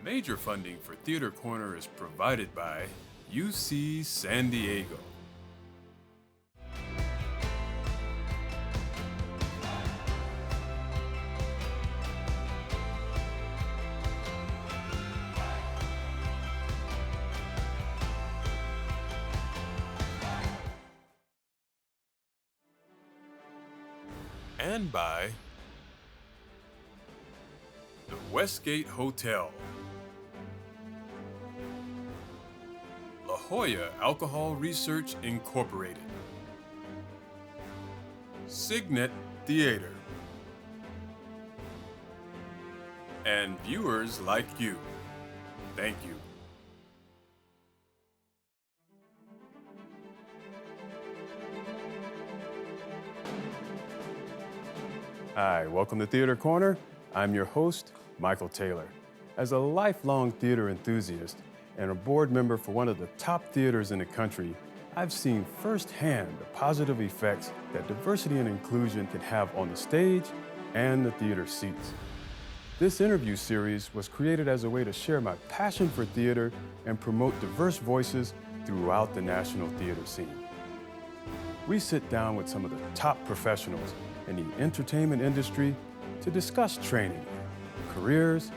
Major funding for Theater Corner is provided by UC San Diego. And by the Westgate Hotel, La Jolla Alcohol Research Incorporated, Signet Theater, and viewers like you. Thank you. Hi, welcome to Theater Corner. I'm your host, Michael Taylor. As a lifelong theater enthusiast and a board member for one of the top theaters in the country, I've seen firsthand the positive effects that diversity and inclusion can have on the stage and the theater seats. This interview series was created as a way to share my passion for theater and promote diverse voices throughout the national theater scene. We sit down with some of the top professionals in the entertainment industry to discuss training, careers,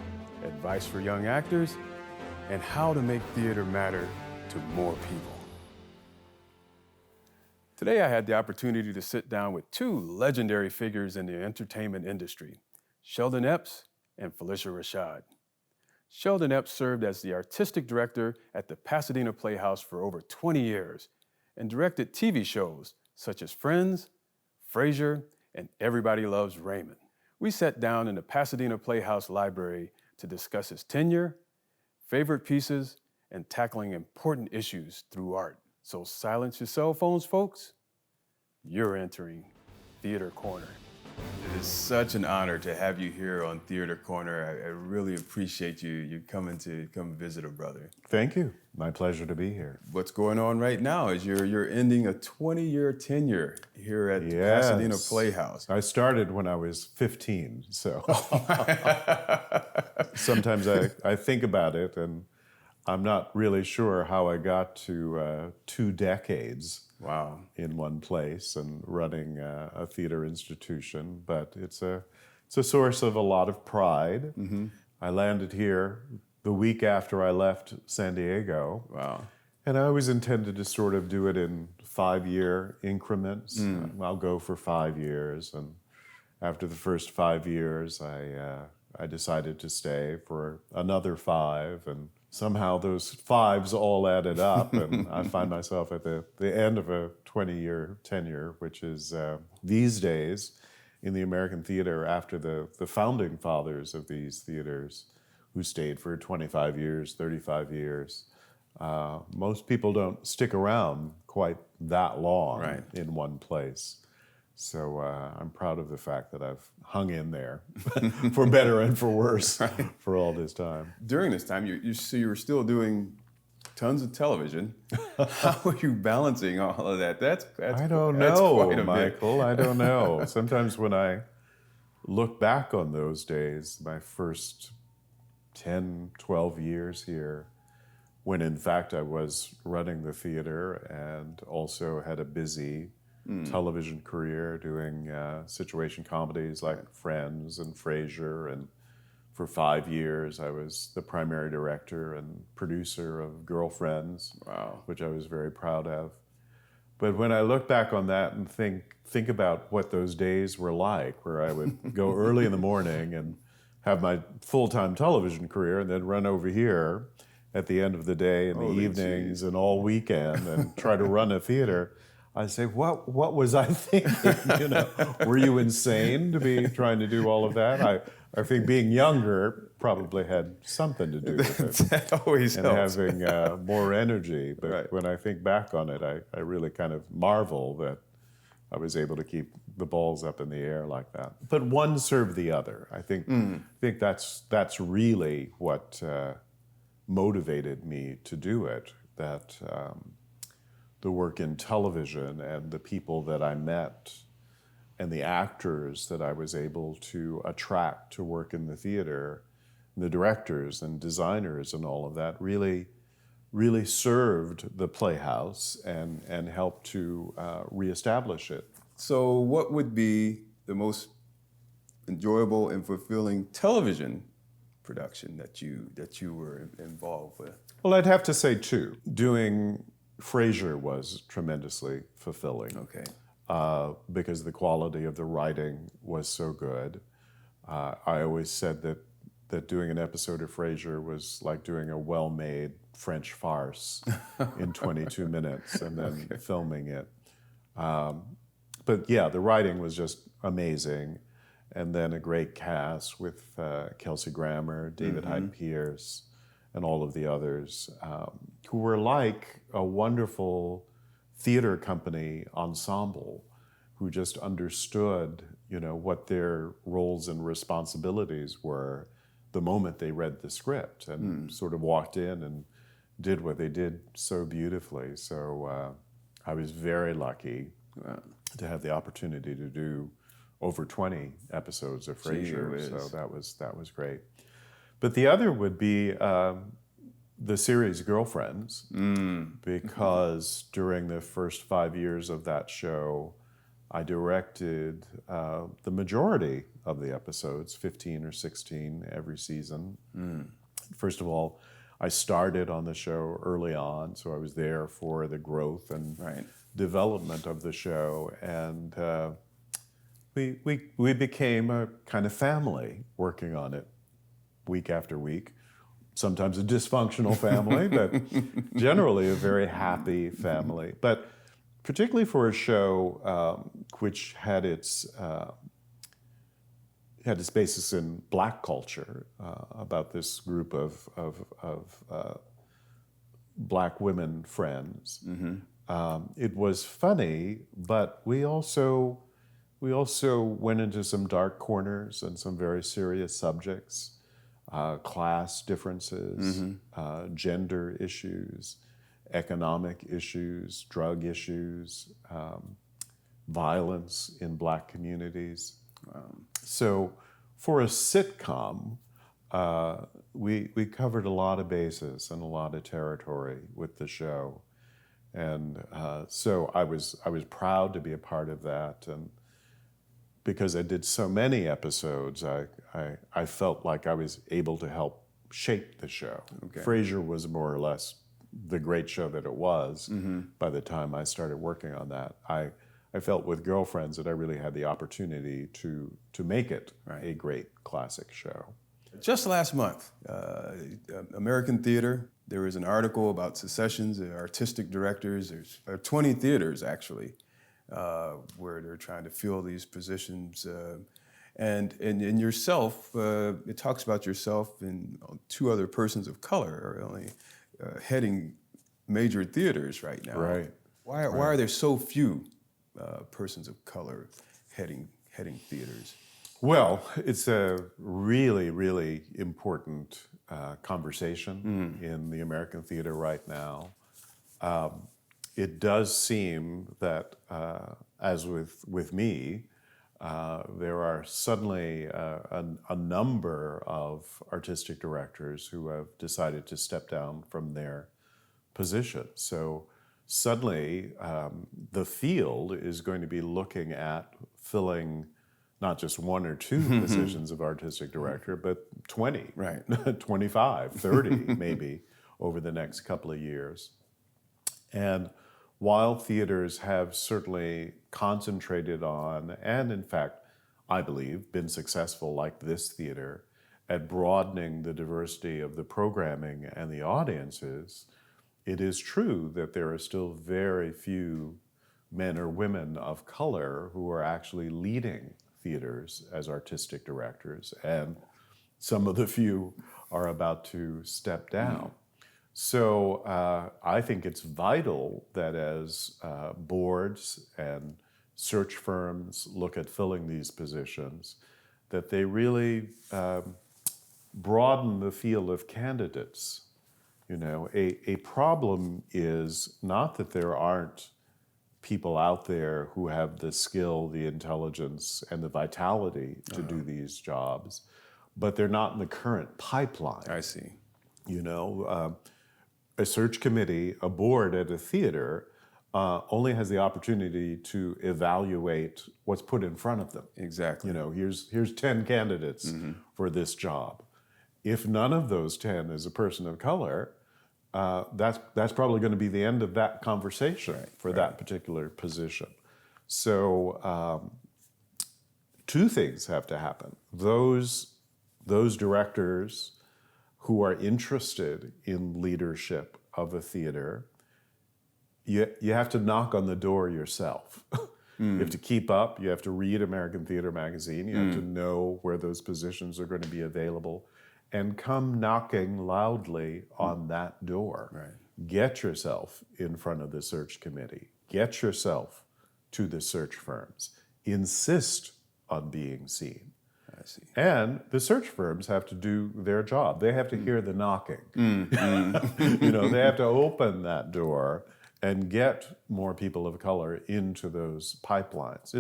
advice for young actors, and how to make theater matter to more people. Today I had the opportunity to sit down with two legendary figures in the entertainment industry, Sheldon Epps and Phylicia Rashad. Sheldon Epps served as the artistic director at the Pasadena Playhouse for over 20 years and directed TV shows such as Friends, Frasier, and Everybody Loves Raymond. We sat down in the Pasadena Playhouse library to discuss his tenure, favorite pieces, and tackling important issues through art. So silence your cell phones, folks. You're entering Theater Corner. It is such an honor to have you here on Theater Corner. I really appreciate you coming to visit a brother. Thank you. My pleasure to be here. What's going on right now is you're ending a 20-year tenure here at the Pasadena Playhouse. I started when I was 15, so sometimes I think about it, and I'm not really sure how I got to 2 decades. Wow. In one place and running a theater institution, but it's a source of a lot of pride. Mm-hmm. I landed here the week after I left San Diego. Wow. And I always intended to sort of do it in 5-year increments. I'll go for 5 years, and after the first 5 years, I decided to stay for another 5, and somehow those 5s all added up, and I find myself at the end of a 20-year tenure, which is these days in the American theater, after the founding fathers of these theaters who stayed for 25 years, 35 years. Most people don't stick around quite that long in one place. So I'm proud of the fact that I've hung in there, for better and for worse, for all this time. During this time, you were still doing tons of television. How are you balancing all of that? That's I don't know, quite a Michael. I don't know. Sometimes when I look back on those days, my first 10, 12 years here, when in fact I was running the theater and also had a busy television career doing situation comedies like Friends and Frasier, and for 5 years I was the primary director and producer of Girlfriends, which I was very proud of. But when I look back on that and think about what those days were like, where I would go early in the morning and have my full-time television career and then run over here at the end of the day in the evenings and all weekend and try to run a theater, I say, what was I thinking? Were you insane to be trying to do all of that? I think being younger probably had something to do with it. That always helps. And having more energy. But when I think back on it, I really kind of marvel that I was able to keep the balls up in the air like that. But one served the other. I think that's really what motivated me to do it. That the work in television and the people that I met and the actors that I was able to attract to work in the theater the directors and designers and all of that really served the Playhouse and helped to reestablish it. So what would be the most enjoyable and fulfilling television production that you were involved with? Well, I'd have to say two. Doing Frasier was tremendously fulfilling. Okay. Because the quality of the writing was so good. I always said that doing an episode of Frasier was like doing a well-made French farce in 22 minutes and then filming it. But yeah, the writing was just amazing. And then a great cast with Kelsey Grammer, David Hyde Pierce, and all of the others who were like a wonderful theater company ensemble who just understood, what their roles and responsibilities were the moment they read the script and sort of walked in and did what they did so beautifully. So I was very lucky to have the opportunity to do over 20 episodes of Frasier. So that was great. But the other would be the series Girlfriends, because during the first 5 years of that show, I directed the majority of the episodes, 15 or 16 every season. First of all, I started on the show early on, so I was there for the growth and development of the show, and we became a kind of family working on it week after week. Sometimes a dysfunctional family, but generally a very happy family. But particularly for a show which had its basis in Black culture, about this group of Black women friends. It was funny, but we also went into some dark corners and some very serious subjects. Class differences, gender issues, economic issues, drug issues, violence in Black communities. So for a sitcom, we covered a lot of bases and a lot of territory with the show. And so I was proud to be a part of that. And because I did so many episodes, I felt like I was able to help shape the show. Frasier was more or less the great show that it was by the time I started working on that. I felt with Girlfriends that I really had the opportunity to make it a great classic show. Just last month, American Theater, there was an article about secessions and artistic directors. There's 20 theaters, actually, where they're trying to fill these positions. And in yourself, it talks about yourself and two other persons of color are only heading major theaters right now. Right. Why are there so few persons of color heading theaters? Well, it's a really, really important conversation in the American theater right now. It does seem that, as with me, there are suddenly a number of artistic directors who have decided to step down from their position. So suddenly, the field is going to be looking at filling not just one or two positions of artistic director, but 20, 25, 30 maybe over the next couple of years. And while theaters have certainly concentrated on, and in fact, I believe, been successful like this theater at broadening the diversity of the programming and the audiences, it is true that there are still very few men or women of color who are actually leading theaters as artistic directors, and some of the few are about to step down. So I think it's vital that as boards and search firms look at filling these positions, that they really broaden the field of candidates. A problem is not that there aren't people out there who have the skill, the intelligence, and the vitality to do these jobs, but they're not in the current pipeline. I see. You know, a search committee, a board at a theater only has the opportunity to evaluate what's put in front of them. Exactly. You know, here's 10 candidates for this job. If none of those 10 is a person of color, that's probably going to be the end of that conversation for that particular position. So two things have to happen. Those directors who are interested in leadership of a theater, you have to knock on the door yourself. You have to keep up. You have to read American Theater Magazine. You have to know where those positions are going to be available, and come knocking loudly on that door. Right. Get yourself in front of the search committee. Get yourself to the search firms. Insist on being seen. I see. And the search firms have to do their job. They have to hear the knocking. You know, they have to open that door and get more people of color into those pipelines.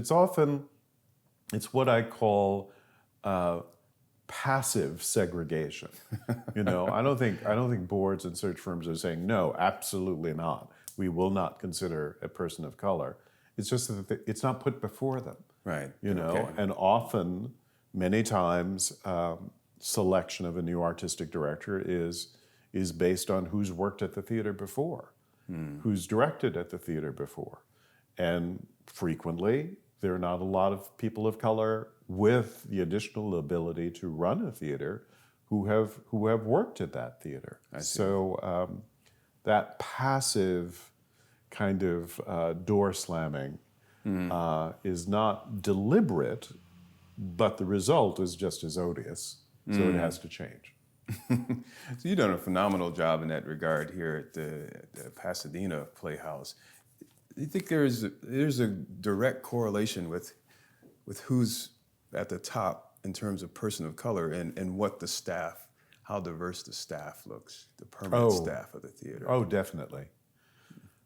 It's what I call passive segregation. You know, I don't think boards and search firms are saying, no, absolutely not. We will not consider a person of color. It's just that it's not put before them. Right. You know, Okay. and often, many times, selection of a new artistic director is based on who's worked at the theater before, who's directed at the theater before. And frequently, there are not a lot of people of color with the additional ability to run a theater who have worked at that theater. So that passive kind of door slamming is not deliberate, but the result is just as odious. So it has to change. So you've done a phenomenal job in that regard here at the Pasadena Playhouse. Do you think there's a direct correlation with who's at the top in terms of person of color and what the staff, how diverse the staff looks, the permanent staff of the theater? Oh, definitely.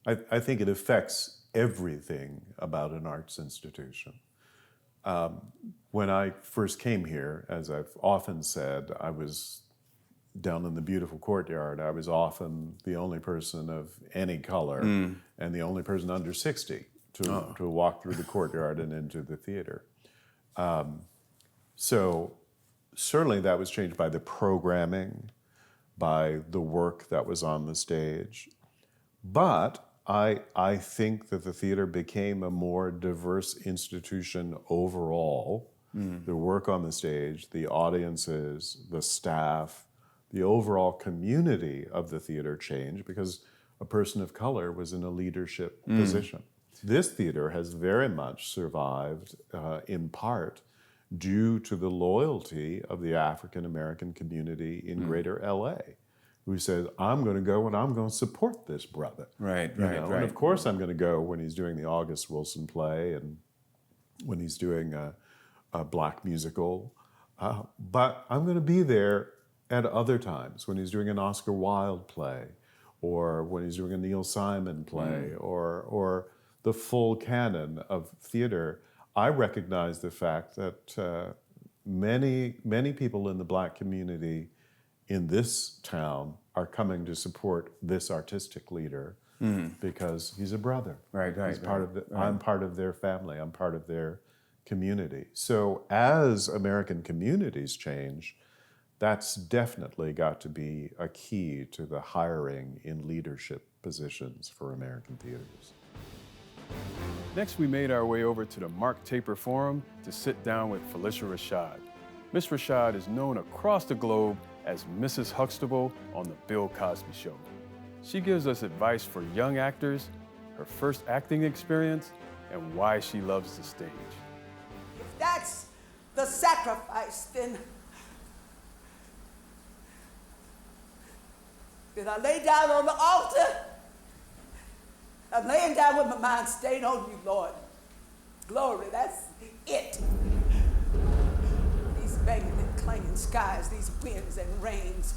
I think it affects everything about an arts institution. When I first came here, as I've often said, I was down in the beautiful courtyard. I was often the only person of any color and the only person under 60 to walk through the courtyard and into the theater. So certainly that was changed by the programming, by the work that was on the stage. But I think that the theater became a more diverse institution overall. The work on the stage, the audiences, the staff, the overall community of the theater changed because a person of color was in a leadership position. This theater has very much survived in part due to the loyalty of the African American community in Greater LA, who says, I'm going to go and I'm going to support this brother. Right. And of course I'm going to go when he's doing the August Wilson play and when he's doing a black musical. But I'm going to be there at other times when he's doing an Oscar Wilde play or when he's doing a Neil Simon play or the full canon of theater. I recognize the fact that many people in the black community in this town are coming to support this artistic leader because he's a brother. He's part of I'm part of their family. I'm part of their community. So as American communities change, that's definitely got to be a key to the hiring in leadership positions for American theaters. Next, we made our way over to the Mark Taper Forum to sit down with Phylicia Rashad. Miss Rashad is known across the globe as Mrs. Huxtable on The Bill Cosby Show. She gives us advice for young actors, her first acting experience, and why she loves the stage. If that's the sacrifice, then I lay down on the altar. I'm laying down with my mind stayed on you, Lord. Glory, that's it. These banging and clanging skies, these winds and rains,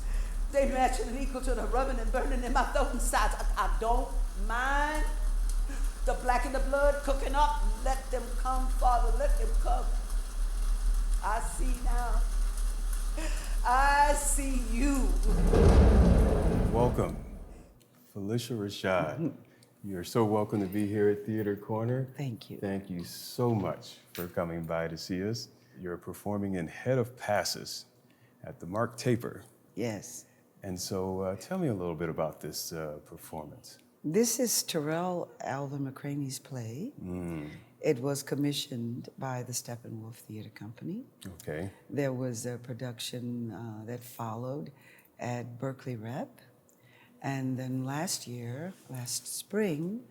they matching and equal to the rubbing and burning in my throat and sides. I don't mind the black and the blood cooking up. Let them come, Father, let them come. I see now. I see you. Welcome, Felicia Rashad. You're so welcome to be here at Theater Corner. Thank you. Thank you so much for coming by to see us. You're performing in Head of Passes at the Mark Taper. Yes. And so tell me a little bit about this performance. This is Terrell Alvin McCraney's play. It was commissioned by the Steppenwolf Theater Company. Okay. There was a production that followed at Berkeley Rep. And then last spring,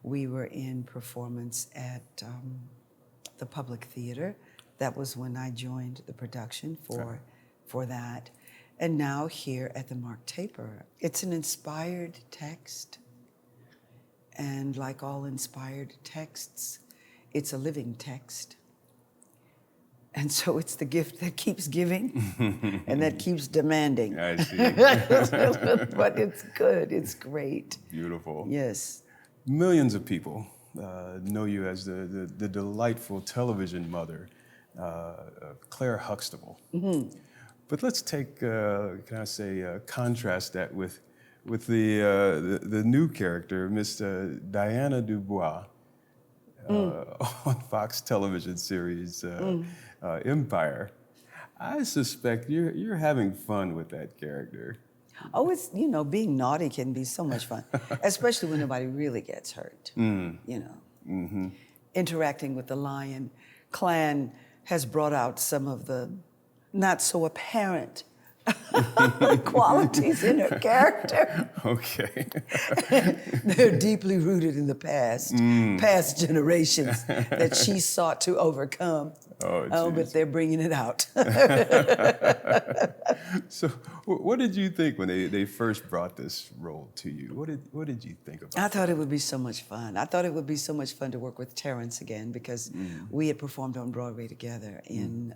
we were in performance at the Public Theater. That was when I joined the production for that. And now here at the Mark Taper. It's an inspired text. And like all inspired texts, it's a living text. And so it's the gift that keeps giving and that keeps demanding. I see. But it's good, it's great. Beautiful. Yes. Millions of people know you as the delightful television mother, Claire Huxtable. But let's take, contrast that with the new character, Miss Diana Dubois, on Fox television series Empire. I suspect you're having fun with that character. Oh, it's, being naughty can be so much fun, especially when nobody really gets hurt. Interacting with the Lion clan has brought out some of the not so apparent qualities in her character. Okay. They're deeply rooted in the past generations that she sought to overcome. Oh, but they're bringing it out. So, what did you think when they first brought this role to you? What did you think about it? I thought it would be so much fun. I thought it would be so much fun to work with Terrence again because we had performed on Broadway together in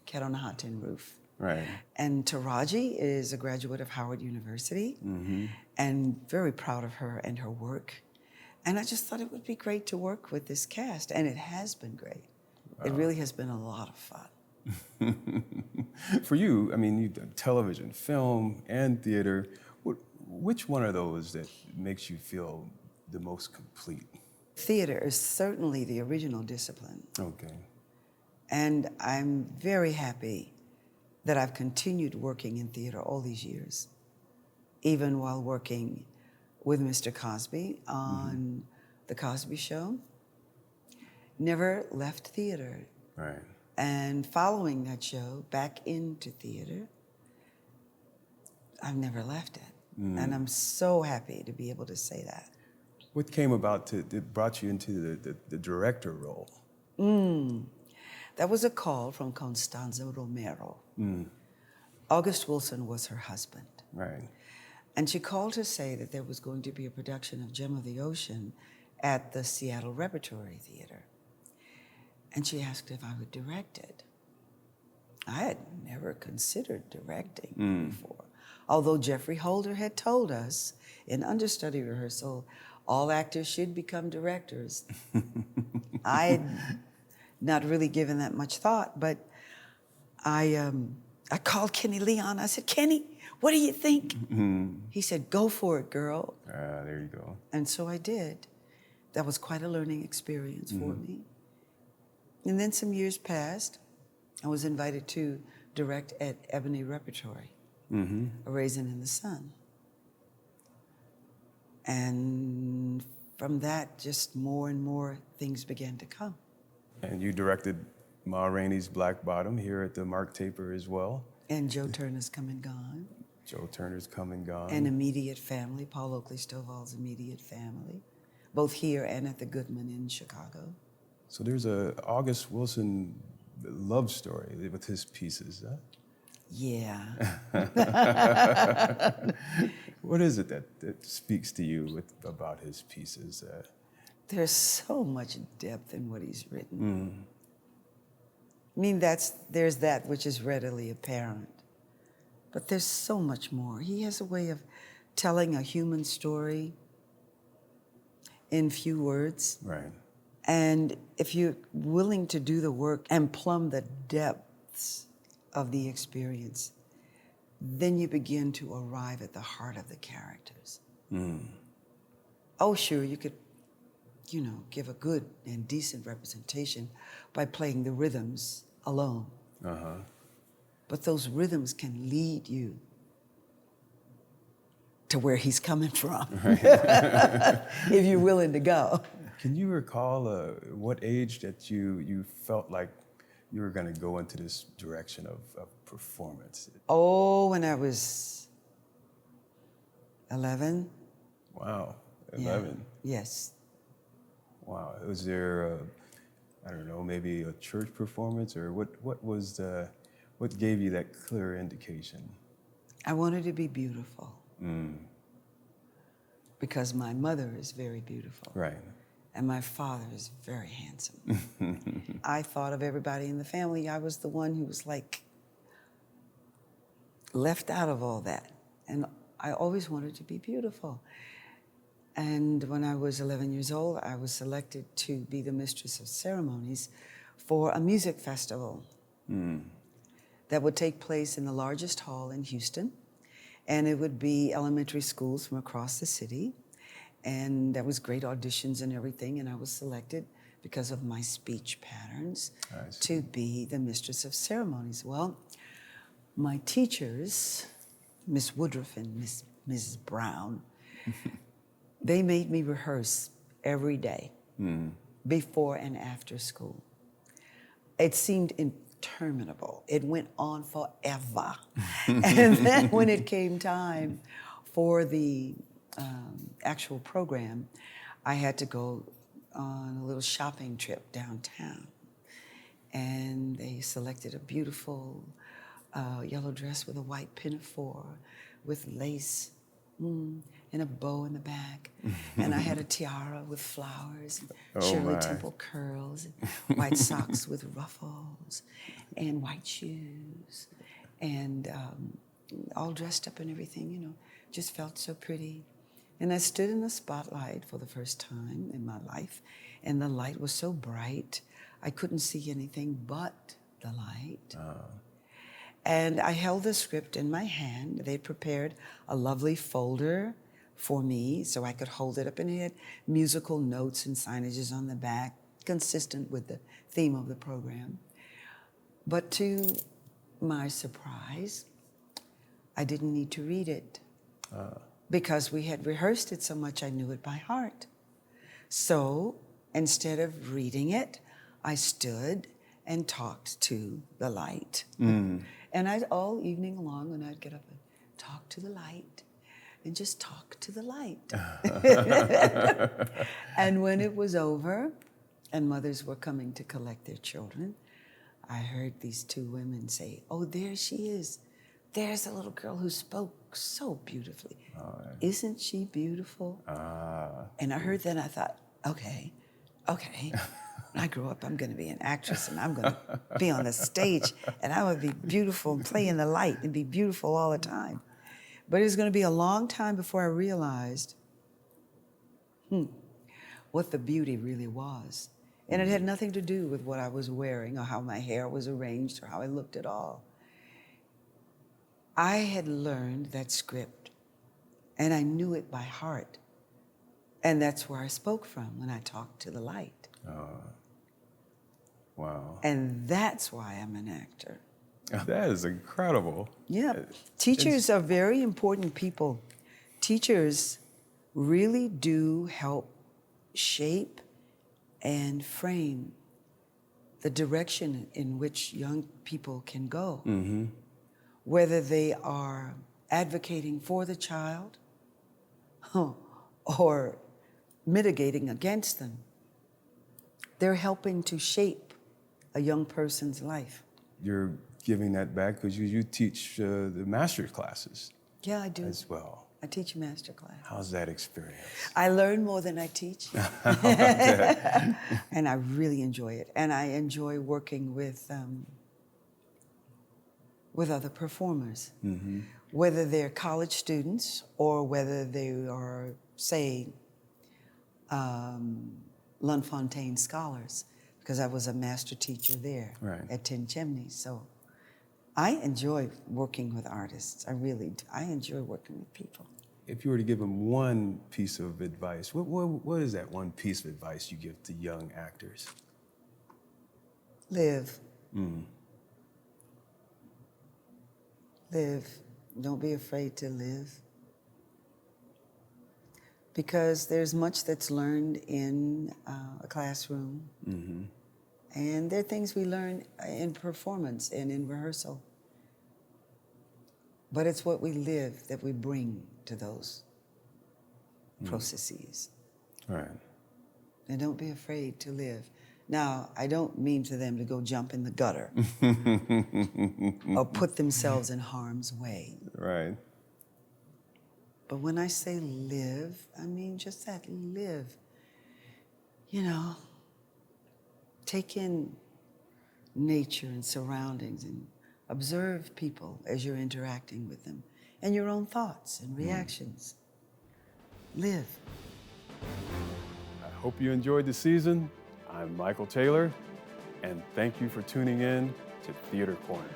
Cat on a Hot Tin Roof. Right. And Taraji is a graduate of Howard University and very proud of her and her work. And I just thought it would be great to work with this cast, and it has been great. It really has been a lot of fun. For you, I mean, you've done television, film, and theater. Which one of those that makes you feel the most complete? Theater is certainly the original discipline. Okay. And I'm very happy that I've continued working in theater all these years, even while working with Mr. Cosby on The Cosby Show. Never left theater. Right. And following that show back into theater, I've never left it. And I'm so happy to be able to say that. What came about that brought you into the director role? That was a call from Constanza Romero. August Wilson was her husband. Right. And she called to say that there was going to be a production of Gem of the Ocean at the Seattle Repertory Theater. And she asked if I would direct it. I had never considered directing before. Although Jeffrey Holder had told us in understudy rehearsal, all actors should become directors. I had not really given that much thought, but I called Kenny Leon. I said, Kenny, what do you think? He said, go for it, girl. There you go. And so I did. That was quite a learning experience for me. And then some years passed. I was invited to direct at Ebony Repertory, A Raisin in the Sun. And from that, just more and more things began to come. And you directed Ma Rainey's Black Bottom here at the Mark Taper as well. And Joe Turner's Come and Gone. Joe Turner's Come and Gone. And Immediate Family, Paul Oakley Stovall's Immediate Family, both here and at the Goodman in Chicago. So there's a August Wilson love story with his pieces, huh? Yeah. What is it that speaks to you about his pieces? There's so much depth in what he's written. I mean, there's that which is readily apparent, but there's so much more. He has a way of telling a human story in few words. Right. And if you're willing to do the work and plumb the depths of the experience, then you begin to arrive at the heart of the characters. Oh, sure, you could, give a good and decent representation by playing the rhythms alone. But those rhythms can lead you to where he's coming from, if you're willing to go. Can you recall what age that you felt like you were going to go into this direction of performance? Oh, when I was 11. Wow, 11. Yeah. Yes. Wow. Was there, I don't know, maybe a church performance, or what gave you that clear indication? I wanted to be beautiful. Because my mother is very beautiful. Right. And my father is very handsome. I thought of everybody in the family. I was the one who was like left out of all that. And I always wanted to be beautiful. And when I was 11 years old, I was selected to be the mistress of ceremonies for a music festival that would take place in the largest hall in Houston. And it would be elementary schools from across the city. And there was great auditions and everything. And I was selected because of my speech patterns to be the mistress of ceremonies. Well, my teachers, Miss Woodruff and Mrs. Brown, they made me rehearse every day before and after school. It seemed interminable. It went on forever. And then when it came time for the actual program, I had to go on a little shopping trip downtown. And they selected a beautiful yellow dress with a white pinafore with lace and a bow in the back. And I had a tiara with flowers, and Shirley Temple curls, and white socks with ruffles, and white shoes, and all dressed up and everything, just felt so pretty. And I stood in the spotlight for the first time in my life, and the light was so bright, I couldn't see anything but the light. And I held the script in my hand. They prepared a lovely folder for me so I could hold it up, and it had musical notes and signages on the back, consistent with the theme of the program. But to my surprise, I didn't need to read it because we had rehearsed it so much I knew it by heart. So instead of reading it, I stood and talked to the light. And I'd all evening long, when I'd get up and talk to the light, and just talk to the light. And when it was over, and mothers were coming to collect their children, I heard these two women say, "Oh, there she is. There's a little girl who spoke so beautifully. Isn't she beautiful?" And I heard that, and I thought, okay. When I grow up, I'm going to be an actress, and I'm going to be on the stage, and I would be beautiful and play in the light and be beautiful all the time. But it was going to be a long time before I realized what the beauty really was. And it had nothing to do with what I was wearing or how my hair was arranged or how I looked at all. I had learned that script, and I knew it by heart. And that's where I spoke from when I talked to the light. Wow. And that's why I'm an actor. That is incredible. Yeah. Teachers are very important people. Teachers really do help shape and frame the direction in which young people can go. Whether they are advocating for the child or mitigating against them, they're helping to shape a young person's life. You're giving that back because you teach the master classes. Yeah, I do. As well. I teach a master class. How's that experience? I learn more than I teach. And I really enjoy it. And I enjoy working with other performers, whether they're college students or whether they are, say, Lunfontaine scholars, because I was a master teacher there at 10 Chimneys. So I enjoy working with artists. I really do. I enjoy working with people. If you were to give them one piece of advice, what is that one piece of advice you give to young actors? Live. Live. Don't be afraid to live. Because there's much that's learned in a classroom. And there are things we learn in performance and in rehearsal. But it's what we live that we bring to those processes. All right. And don't be afraid to live. Now, I don't mean for them to go jump in the gutter or put themselves in harm's way. Right. But when I say live, I mean just that, live. You know, take in nature and surroundings and observe people as you're interacting with them and your own thoughts and reactions. Live. I hope you enjoyed the season. I'm Michael Taylor, and thank you for tuning in to Theater Corner.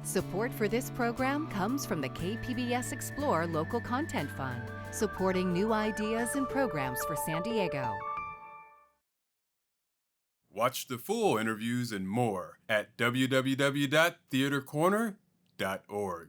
Support for this program comes from the KPBS Explore Local Content Fund, supporting new ideas and programs for San Diego. Watch the full interviews and more at www.theatercorner.org.